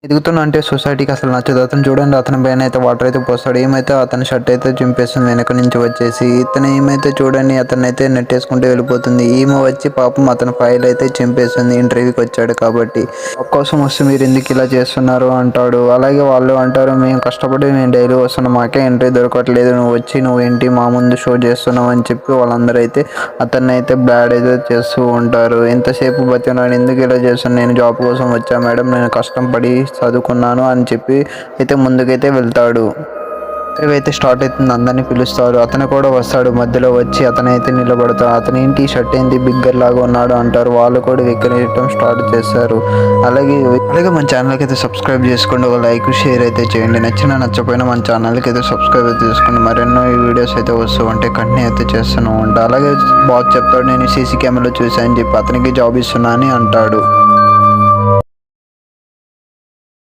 ఎదుగుతున్నా అంటే సొసైటీకి అసలు నచ్చదు. అతను చూడండి అతని పైన అయితే వాటర్ అయితే పోస్తాడు. ఏమైతే అతని షర్ట్ అయితే చింపేస్తుంది వెనక నుంచి వచ్చేసి. ఇతను ఏమైతే చూడండి అతనైతే నెట్టేసుకుంటూ వెళ్ళిపోతుంది. ఈమె వచ్చి పాపం అతని ఫైల్ అయితే చింపేస్తుంది ఇంటర్వ్యూకి వచ్చాడు కాబట్టి. జాబ్ కోసం వస్తే మీరు ఎందుకు ఇలా చేస్తున్నారు అంటాడు. అలాగే వాళ్ళు అంటారు, మేము కష్టపడి మేము డైలీ వస్తున్నాం, మాకే ఎంట్రీ దొరకట్లేదు, నువ్వు వచ్చి నువ్వేంటి మా ముందు షో చేస్తున్నావు అని చెప్పి వాళ్ళందరూ అయితే అతన్ని అయితే బ్యాడ్ అయితే చేస్తూ ఉంటారు. ఎంతసేపు బతికినాడు, ఎందుకు ఇలా చేస్తున్నాను, నేను జాబ్ కోసం వచ్చా మేడం, నేను కష్టం పడి చదువుకున్నాను అని చెప్పి అయితే ముందుకైతే వెళ్తాడు. అయితే స్టార్ట్ అవుతుంది, అందరినీ పిలుస్తారు. అతను కూడా వస్తాడు. మధ్యలో వచ్చి అతనైతే నిలబడతాడు. అతను ఏంటి షర్ట్ ఏంటి బిగ్గర్ లాగా ఉన్నాడు అంటారు. వాళ్ళు కూడా విక్రయించడం స్టార్ట్ చేస్తారు. అలాగే మన ఛానల్కి అయితే సబ్స్క్రైబ్ చేసుకోండి, ఒక లైక్ షేర్ అయితే చేయండి. నచ్చపోయినా మన ఛానల్కి అయితే సబ్స్క్రైబ్ అయితే చేసుకోండి. మరెన్నో ఈ వీడియోస్ అయితే వస్తూ ఉంటే కంటిన్యూ అయితే చేస్తూనే ఉంటా. అలాగే బాస్ చెప్తాడు, నేను సీసీ కెమెరాలో చూసాను అని చెప్పి అతనికి జాబ్ ఇస్తున్నా అని అంటాడు.